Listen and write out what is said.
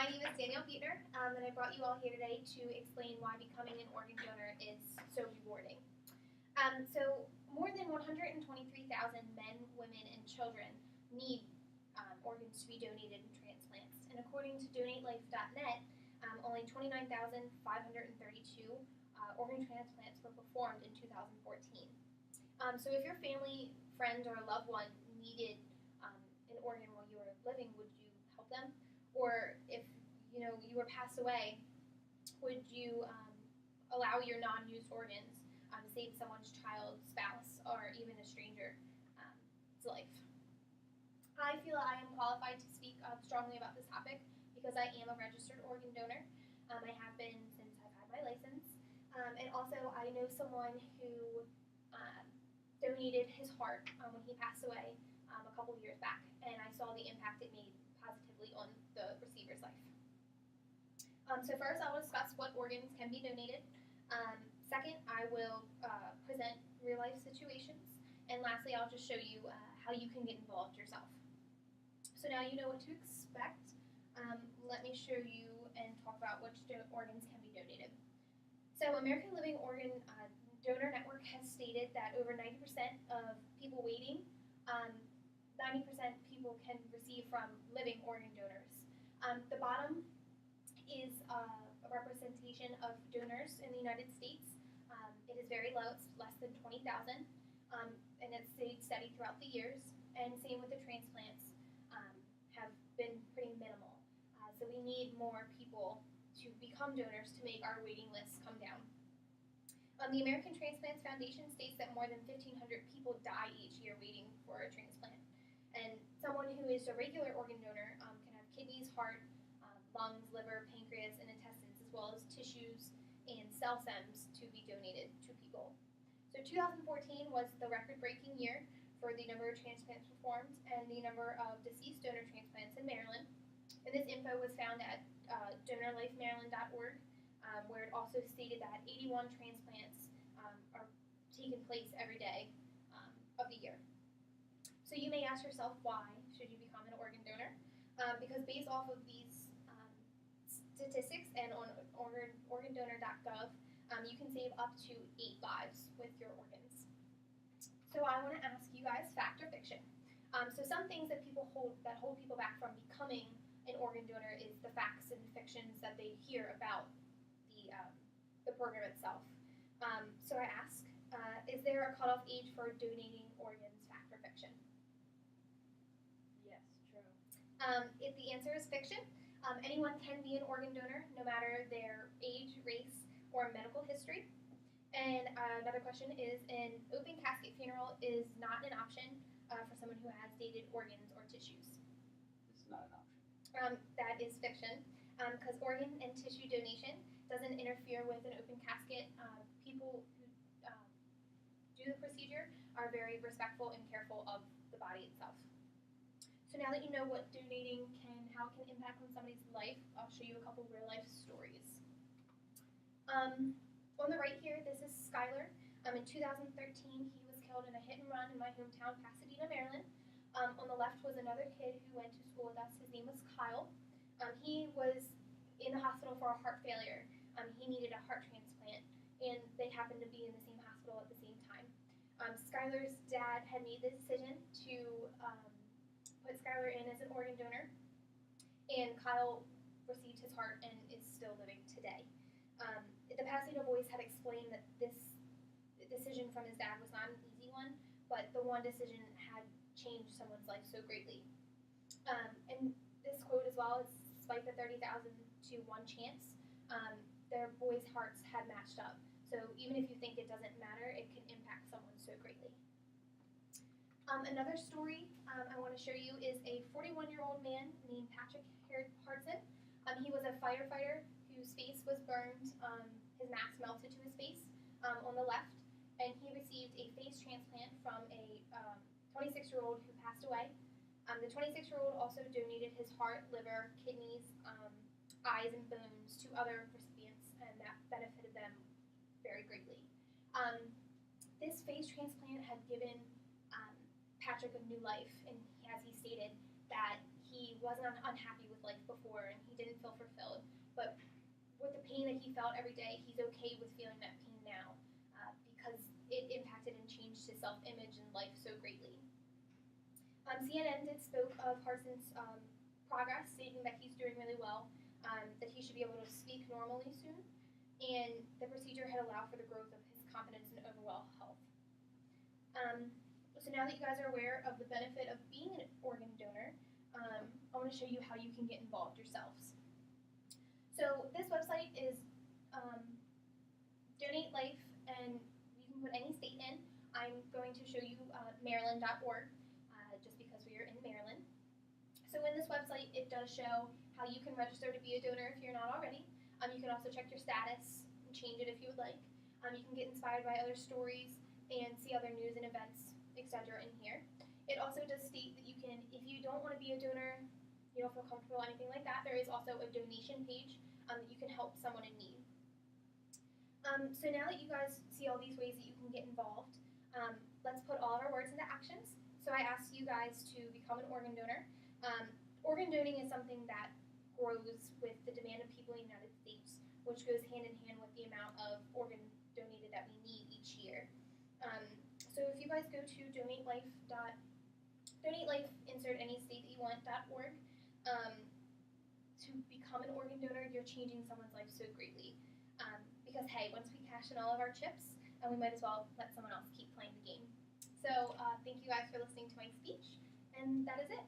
My name is Danielle Buetner, and I brought you all here today to explain why becoming an organ donor is so rewarding. So more than 123,000 men, women, and children need organs to be donated in transplants. And according to DonateLife.net, only 29,532 organ transplants were performed in 2014. So if your family, friend, or loved one needed an organ while you were living, would you help them? Or if you were passed away, would you allow your non-used organs to save someone's child, spouse, or even a stranger's life? I feel I am qualified to speak strongly about this topic because I am a registered organ donor. I have been since I've had my license. And also I know someone who donated his heart when he passed away a couple years back, and I saw the impact it made positively on the receiver's life. So first I will discuss what organs can be donated. Second, I will present real-life situations. And lastly, I'll just show you how you can get involved yourself. So now you know what to expect. Let me show you and talk about which organs can be donated. So American Living Organ Donor Network has stated that over 90% of people waiting, 90% people can receive from living organ donors. The bottom is a representation of donors in the United States. It is very low, it's less than 20,000, and it's stayed steady throughout the years. And same with the transplants, have been pretty minimal. So we need more people to become donors to make our waiting lists come down. The American Transplants Foundation states that more than 1,500 people die each year waiting for a transplant. And someone who is a regular organ donor can have kidneys, heart, lungs, liver, pancreas, and intestines, as well as tissues and cell stems to be donated to people. So 2014 was the record-breaking year for the number of transplants performed and the number of deceased donor transplants in Maryland. And this info was found at donorlifemaryland.org, where it also stated that 81 transplants are taking place every day of the year. So you may ask yourself, why should you become an organ donor? Because based off of these statistics and on organdonor.gov, you can save up to 8 lives with your organs. So I want to ask you guys, fact or fiction? So some things that hold people back from becoming an organ donor is the facts and fictions that they hear about the program itself. So I ask, is there a cutoff age for donating organs, fact or fiction? Yes, true. If the answer is fiction, anyone can be an organ donor, no matter their age, race, or medical history. And another question is, an open casket funeral is not an option for someone who has dated organs or tissues. It's not an option. That is fiction, because organ and tissue donation doesn't interfere with an open casket. People who do the procedure are very respectful and careful of the body itself. So now that you know what donating how it can impact on somebody's life, I'll show you a couple real life stories. On the right here, this is Skylar. In 2013, he was killed in a hit and run in my hometown, Pasadena, Maryland. On the left was another kid who went to school with us. His name was Kyle. He was in the hospital for a heart failure. He needed a heart transplant, and they happened to be in the same hospital at the same time. Skylar's dad had made the decision to put Skylar in as an organ donor, and Kyle received his heart and is still living today. The Pasadena Voice had explained that this decision from his dad was not an easy one, but the one decision had changed someone's life so greatly. And this quote as well is, despite the 30,000 to 1 chance, their boys' hearts had matched up. So even if you think it doesn't matter, it can impact someone so greatly. Another story I want to show you is a 41-year-old man named Patrick Hartson. He was a firefighter whose face was burned, his mask melted to his face on the left, and he received a face transplant from a 26-year-old who passed away. The 26-year-old also donated his heart, liver, kidneys, eyes, and bones to other recipients, and that benefited them very greatly. This face transplant had given Patrick a new life, and as he stated, that he wasn't unhappy with life before, and he didn't feel felt every day, he's okay with feeling that pain now because it impacted and changed his self-image and life so greatly. CNN did spoke of Harson's progress, stating that he's doing really well, that he should be able to speak normally soon, and the procedure had allowed for the growth of his confidence and overall health. So now that you guys are aware of the benefit of being an organ donor, I want to show you how you can get involved yourselves. So this website is Donate Life, and you can put any state in. I'm going to show you Maryland.org, just because we are in Maryland. So in this website, it does show how you can register to be a donor if you're not already. You can also check your status and change it if you would like. You can get inspired by other stories and see other news and events, etc. in here. It also does state that you can, if you don't want to be a donor, you don't feel comfortable, anything like that, there is also a donation page that you can help someone in need. So now that you guys see all these ways that you can get involved, let's put all of our words into actions. So I asked you guys to become an organ donor. Organ donating is something that grows with the demand of people in the United States, which goes hand in hand with the amount of organ donated that we need each year. So if you guys go to donate life, insert any state that you want.org, to become an organ donor, you're changing someone's life so greatly. Because hey, once we cash in all of our chips, we might as well let someone else keep playing the game. So thank you guys for listening to my speech, and that is it.